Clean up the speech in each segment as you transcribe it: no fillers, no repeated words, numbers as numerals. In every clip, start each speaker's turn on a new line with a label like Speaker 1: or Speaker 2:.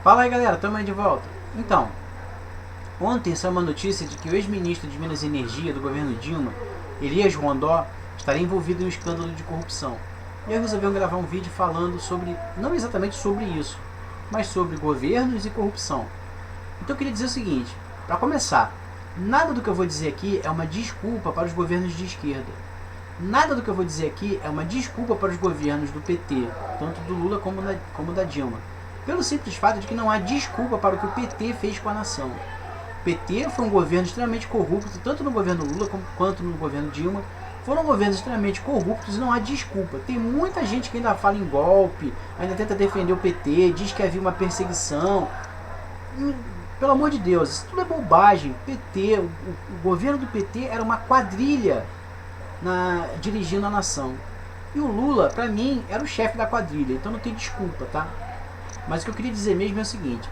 Speaker 1: Fala aí galera, tamo aí de volta. Então, ontem saiu uma notícia de que o ex-ministro de Minas e Energia do governo Dilma, Elias Rondó, estaria envolvido em um escândalo de corrupção. E eu resolvi gravar um vídeo falando sobre, não exatamente sobre isso, mas sobre governos e corrupção. Então eu queria dizer o seguinte, para começar, nada do que eu vou dizer aqui é uma desculpa para os governos de esquerda. Nada do que eu vou dizer aqui é uma desculpa para os governos do PT, tanto do Lula como da Dilma. Pelo simples fato de que não há desculpa para o que o PT fez com a nação. O PT foi um governo extremamente corrupto, tanto no governo Lula quanto no governo Dilma. Foram governos extremamente corruptos e não há desculpa. Tem muita gente que ainda fala em golpe, ainda tenta defender o PT, diz que havia uma perseguição. Pelo amor de Deus, isso tudo é bobagem. O governo do PT era uma quadrilha dirigindo a nação. E o Lula, pra mim, era o chefe da quadrilha, então não tem desculpa, tá? Mas o que eu queria dizer mesmo é o seguinte,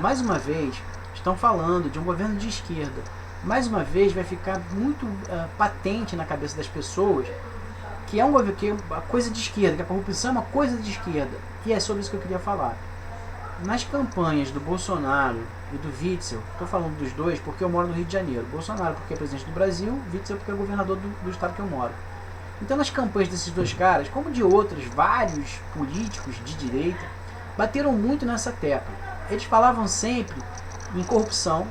Speaker 1: mais uma vez, estão falando de um governo de esquerda. Mais uma vez vai ficar muito patente na cabeça das pessoas que é uma coisa de esquerda, que a corrupção é uma coisa de esquerda. E é sobre isso que eu queria falar. Nas campanhas do Bolsonaro e do Witzel, estou falando dos dois porque eu moro no Rio de Janeiro. Bolsonaro porque é presidente do Brasil, Witzel porque é governador do estado que eu moro. Então nas campanhas desses dois caras, como de outros vários políticos de direita, bateram muito nessa tecla. Eles falavam sempre em corrupção,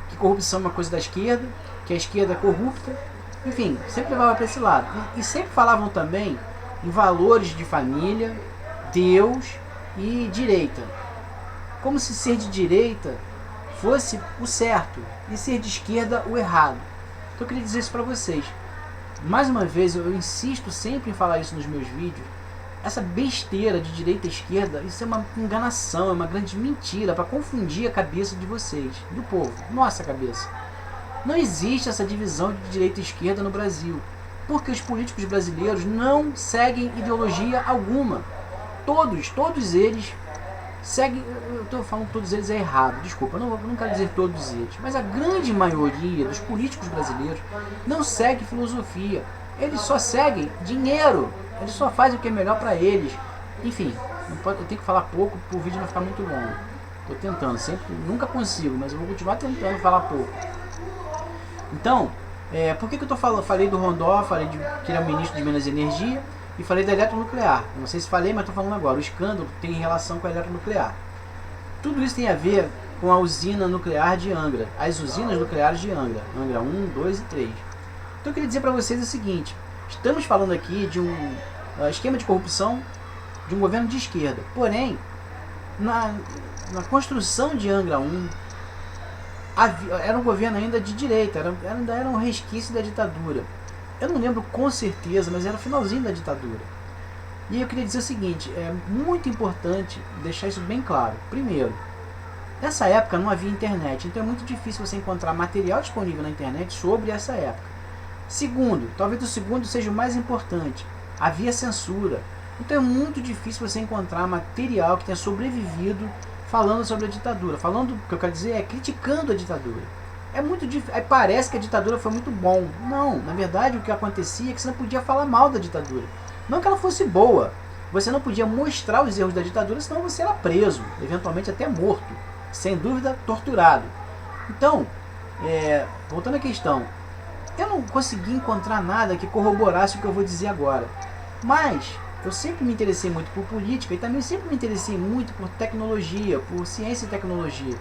Speaker 1: que corrupção é uma coisa da esquerda, que a esquerda é corrupta, enfim, sempre levava para esse lado. E sempre falavam também em valores de família, Deus e direita. Como se ser de direita fosse o certo e ser de esquerda o errado. Então eu queria dizer isso para vocês. Mais uma vez, eu insisto sempre em falar isso nos meus vídeos. Essa besteira de direita e esquerda, isso é uma enganação, é uma grande mentira para confundir a cabeça de vocês, do povo, nossa cabeça. Não existe essa divisão de direita e esquerda no Brasil, porque os políticos brasileiros não seguem ideologia alguma. Todos eles seguem, eu estou falando todos eles é errado, desculpa, eu não quero dizer todos eles, mas a grande maioria dos políticos brasileiros não segue filosofia, eles só seguem dinheiro. Eles só fazem o que é melhor para eles. Enfim, eu tenho que falar pouco para o vídeo não ficar muito longo. Estou tentando, sempre, nunca consigo, mas eu vou continuar tentando falar pouco. Então, por que eu falei do Rondó, falei que ele é o ministro de Minas e Energia, e falei da eletronuclear. Não sei se falei, mas estou falando agora. O escândalo tem relação com a eletronuclear. Tudo isso tem a ver com a usina nuclear de Angra, as usinas nucleares de Angra, Angra 1, 2 e 3. Então eu queria dizer para vocês o seguinte, estamos falando aqui de um esquema de corrupção de um governo de esquerda. Porém, na construção de Angra 1, era um governo ainda de direita, ainda era um resquício da ditadura. Eu não lembro com certeza, mas era o finalzinho da ditadura. E eu queria dizer o seguinte, é muito importante deixar isso bem claro. Primeiro, nessa época não havia internet, então é muito difícil você encontrar material disponível na internet sobre essa época. Segundo, talvez o segundo seja o mais importante, havia censura. Então é muito difícil você encontrar material que tenha sobrevivido falando sobre a ditadura. Falando, o que eu quero dizer é criticando a ditadura. É muito difícil, aí parece que a ditadura foi muito bom. Não, na verdade o que acontecia é que você não podia falar mal da ditadura. Não que ela fosse boa, você não podia mostrar os erros da ditadura, senão você era preso, eventualmente até morto, sem dúvida torturado. Então, voltando à questão, eu não consegui encontrar nada que corroborasse o que eu vou dizer agora. Mas eu sempre me interessei muito por política e também sempre me interessei muito por tecnologia, por ciência e tecnologia.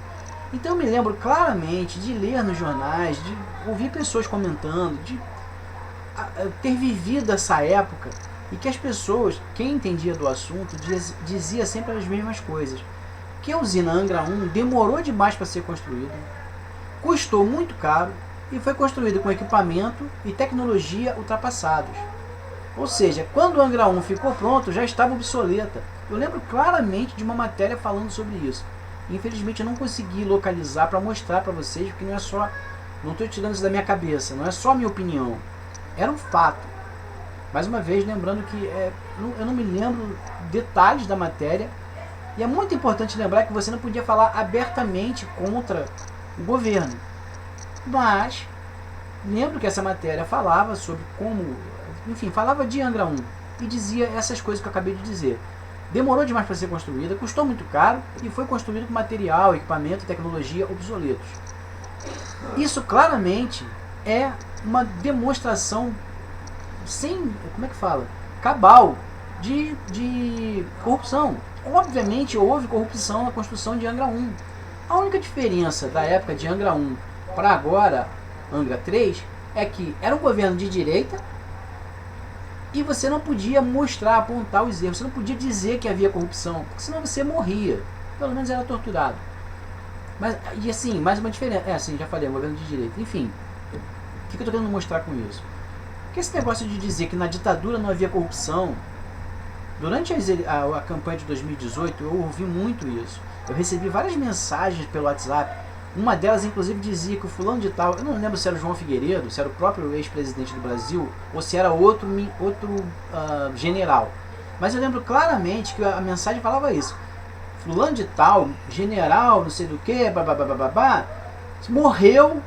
Speaker 1: Então eu me lembro claramente de ler nos jornais, de ouvir pessoas comentando, de ter vivido essa época e que as pessoas, quem entendia do assunto, dizia sempre as mesmas coisas. Que a usina Angra 1 demorou demais para ser construída, custou muito caro, e foi construído com equipamento e tecnologia ultrapassados. Ou seja, quando o Angra 1 ficou pronto, já estava obsoleta. Eu lembro claramente de uma matéria falando sobre isso. Infelizmente eu não consegui localizar para mostrar para vocês, porque não é só, não estou tirando isso da minha cabeça, não é só minha opinião. Era um fato. Mais uma vez, lembrando que eu não me lembro detalhes da matéria, e é muito importante lembrar que você não podia falar abertamente contra o governo. Mas lembro que essa matéria falava sobre como, enfim, falava de Angra 1 e dizia essas coisas que eu acabei de dizer. demorou demais para ser construída, custou muito caro e foi construído com material, equipamento e tecnologia obsoletos. Isso claramente é uma demonstração sem, como é que fala, cabal de corrupção. Obviamente houve corrupção na construção de Angra 1. A única diferença da época de Angra 1 para agora, Angra 3, é que era um governo de direita e você não podia mostrar, apontar os erros, você não podia dizer que havia corrupção, porque senão você morria, pelo menos era torturado. Mas, e assim, mais uma diferença, assim, já falei, um governo de direita, enfim, o que eu estou querendo mostrar com isso? Porque esse negócio de dizer que na ditadura não havia corrupção, durante a campanha de 2018 eu ouvi muito isso. Eu recebi várias mensagens pelo WhatsApp. Uma delas, inclusive, dizia que o fulano de tal, eu não lembro se era o João Figueiredo, se era o próprio ex-presidente do Brasil, ou se era outro general. Mas eu lembro claramente que a mensagem falava isso. Fulano de tal, general, não sei do que, babá, morreu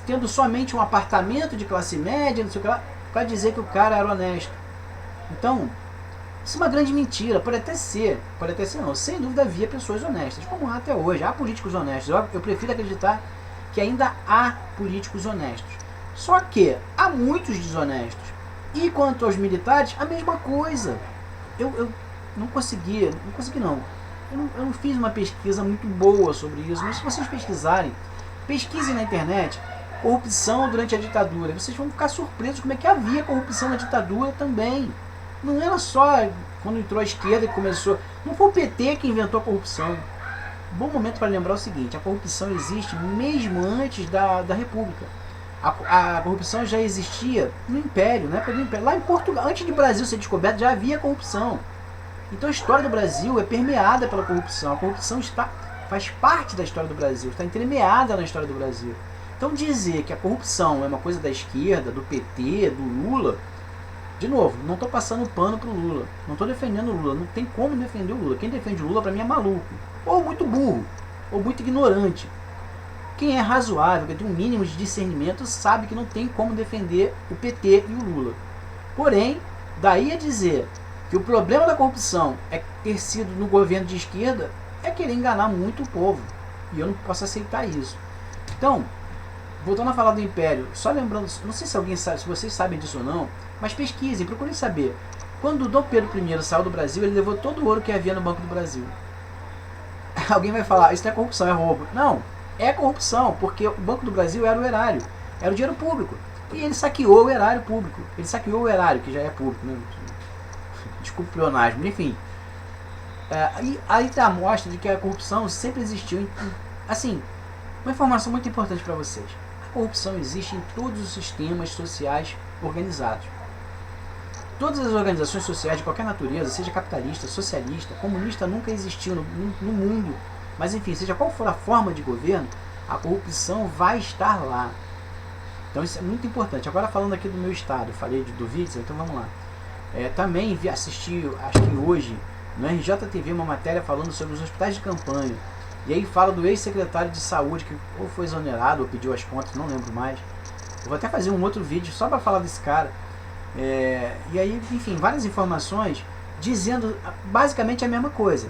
Speaker 1: tendo somente um apartamento de classe média, não sei o que lá, para dizer que o cara era honesto. Então, isso é uma grande mentira, pode até ser não, sem dúvida havia pessoas honestas, como há até hoje, há políticos honestos, eu prefiro acreditar que ainda há políticos honestos, só que há muitos desonestos, e quanto aos militares, a mesma coisa. Eu não consegui não, eu não fiz uma pesquisa muito boa sobre isso, mas se vocês pesquisem na internet, corrupção durante a ditadura, vocês vão ficar surpresos como é que havia corrupção na ditadura também. Não era só quando entrou a esquerda que começou. Não foi o PT que inventou a corrupção. Bom momento para lembrar o seguinte: a corrupção existe mesmo antes da República. A corrupção já existia no Império, na época do Império. Lá em Portugal, antes de o Brasil ser descoberto, já havia corrupção. Então a história do Brasil é permeada pela corrupção. A corrupção faz parte da história do Brasil, está entremeada na história do Brasil. Então dizer que a corrupção é uma coisa da esquerda, do PT, do Lula. De novo, não estou passando pano pro Lula. Não estou defendendo o Lula. Não tem como defender o Lula. Quem defende o Lula, para mim, é maluco. Ou muito burro. Ou muito ignorante. Quem é razoável, que tem um mínimo de discernimento, sabe que não tem como defender o PT e o Lula. Porém, daí a dizer que o problema da corrupção é ter sido no governo de esquerda, é querer enganar muito o povo. E eu não posso aceitar isso. Então, voltando a falar do Império, só lembrando, não sei se alguém sabe, se vocês sabem disso ou não, mas pesquisem, procurem saber. Quando o Dom Pedro I saiu do Brasil, ele levou todo o ouro que havia no Banco do Brasil. Alguém vai falar, isso não é corrupção, é roubo. Não, é corrupção, porque o Banco do Brasil era o erário, era o dinheiro público. E ele saqueou o erário público. Ele saqueou o erário, que já é público, né? Desculpa o pleonasmo, enfim. Aí está a mostra de que a corrupção sempre existiu. Assim, uma informação muito importante para vocês. A corrupção existe em todos os sistemas sociais organizados. Todas as organizações sociais de qualquer natureza, seja capitalista, socialista, comunista, nunca existiu no mundo. Mas enfim, seja qual for a forma de governo, a corrupção vai estar lá. Então isso é muito importante. Agora falando aqui do meu estado, falei do Witzel, então vamos lá. Também assisti, acho que hoje, no RJTV, uma matéria falando sobre os hospitais de campanha. E aí fala do ex-secretário de saúde que ou foi exonerado ou pediu as contas, não lembro mais. Eu vou até fazer um outro vídeo só para falar desse cara. E aí, enfim, várias informações dizendo basicamente a mesma coisa.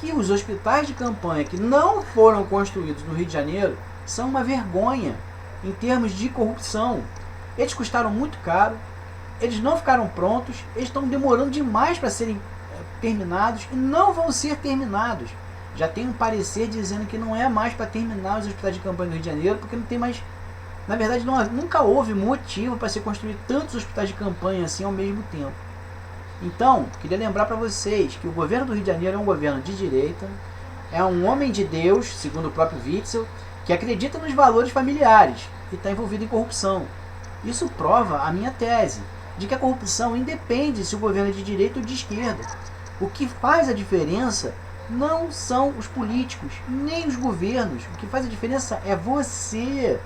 Speaker 1: Que os hospitais de campanha que não foram construídos no Rio de Janeiro são uma vergonha em termos de corrupção. Eles custaram muito caro, eles não ficaram prontos, eles estão demorando demais para serem terminados e não vão ser terminados. Já tem um parecer dizendo que não é mais para terminar os hospitais de campanha do Rio de Janeiro, porque não tem mais... Na verdade, nunca houve motivo para se construir tantos hospitais de campanha assim ao mesmo tempo. Então, queria lembrar para vocês que o governo do Rio de Janeiro é um governo de direita, é um homem de Deus, segundo o próprio Witzel, que acredita nos valores familiares e está envolvido em corrupção. Isso prova a minha tese, de que a corrupção independe se o governo é de direita ou de esquerda. O que faz a diferença não são os políticos, nem os governos. O que faz a diferença é você,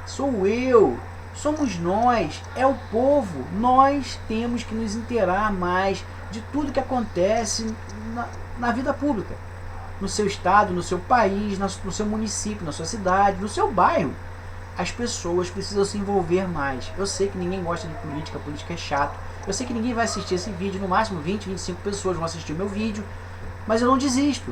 Speaker 1: sou eu, somos nós, é o povo. Nós temos que nos inteirar mais de tudo que acontece na vida pública. No seu estado, no seu país, no seu município, na sua cidade, no seu bairro. As pessoas precisam se envolver mais. Eu sei que ninguém gosta de política é chato. Eu sei que ninguém vai assistir esse vídeo, no máximo 20, 25 pessoas vão assistir o meu vídeo. Mas eu não desisto,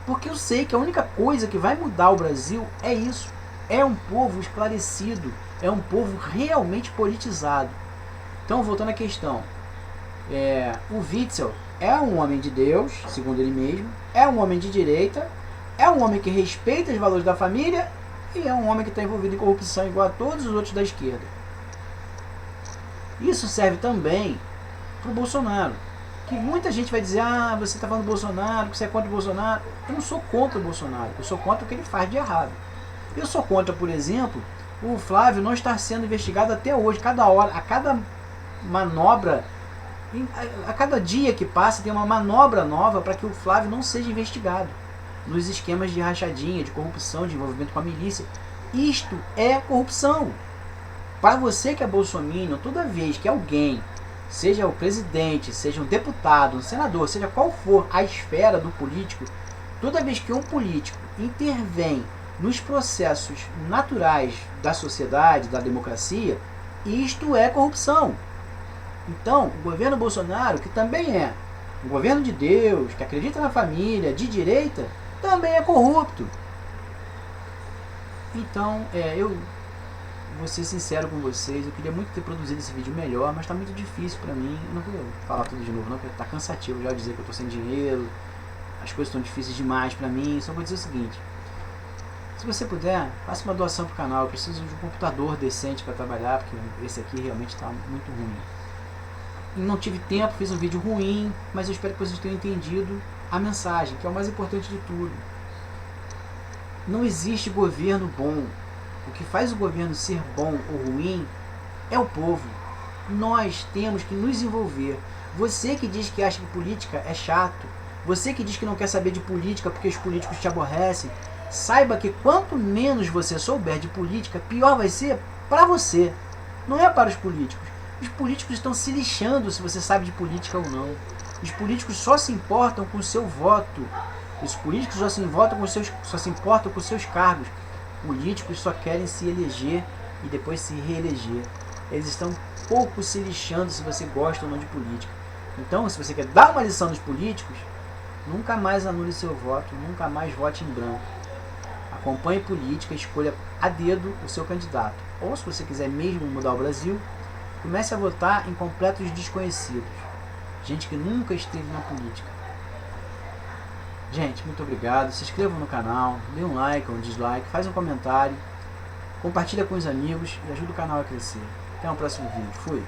Speaker 1: porque eu sei que a única coisa que vai mudar o Brasil é isso. É um povo esclarecido, é um povo realmente politizado. Então, voltando à questão, o Witzel é um homem de Deus, segundo ele mesmo, é um homem de direita, é um homem que respeita os valores da família e é um homem que está envolvido em corrupção igual a todos os outros da esquerda. Isso serve também para o Bolsonaro. Que muita gente vai dizer, você está falando do Bolsonaro, que você é contra o Bolsonaro. Eu não sou contra o Bolsonaro, eu sou contra o que ele faz de errado. Eu sou contra, por exemplo, o Flávio não estar sendo investigado até hoje. Cada hora, a cada manobra, a cada dia que passa tem uma manobra nova para que o Flávio não seja investigado nos esquemas de rachadinha, de corrupção, de envolvimento com a milícia. Isto é corrupção. Para você que é bolsominion, toda vez que alguém, seja o presidente, seja um deputado, um senador, seja qual for a esfera do político, toda vez que um político intervém nos processos naturais da sociedade, da democracia, isto é corrupção. Então, o governo Bolsonaro, que também é um governo de Deus, que acredita na família, de direita, também é corrupto. Então, eu vou ser sincero com vocês, eu queria muito ter produzido esse vídeo melhor, mas está muito difícil para mim. Eu não vou falar tudo de novo não, porque está cansativo já dizer que eu estou sem dinheiro, as coisas estão difíceis demais para mim. Só vou dizer o seguinte: se você puder, faça uma doação para o canal. Eu preciso de um computador decente para trabalhar, porque esse aqui realmente está muito ruim. E não tive tempo, fiz um vídeo ruim, mas eu espero que vocês tenham entendido a mensagem, que é o mais importante de tudo. Não existe governo bom. O que faz o governo ser bom ou ruim é o povo. Nós temos que nos envolver. Você que diz que acha que política é chato, você que diz que não quer saber de política porque os políticos te aborrecem, saiba que quanto menos você souber de política, pior vai ser para você. Não é para os políticos. Os políticos estão se lixando se você sabe de política ou não. Os políticos só se importam com o seu voto. Os políticos só se importam com seus cargos. Políticos só querem se eleger e depois se reeleger. Eles estão pouco se lixando se você gosta ou não de política. Então, se você quer dar uma lição nos políticos, nunca mais anule seu voto, nunca mais vote em branco. Acompanhe política, escolha a dedo o seu candidato. Ou, se você quiser mesmo mudar o Brasil, comece a votar em completos desconhecidos. Gente que nunca esteve na política. Gente, muito obrigado. Se inscrevam no canal, dê um like ou um dislike, faz um comentário, compartilha com os amigos e ajuda o canal a crescer. Até o próximo vídeo. Fui!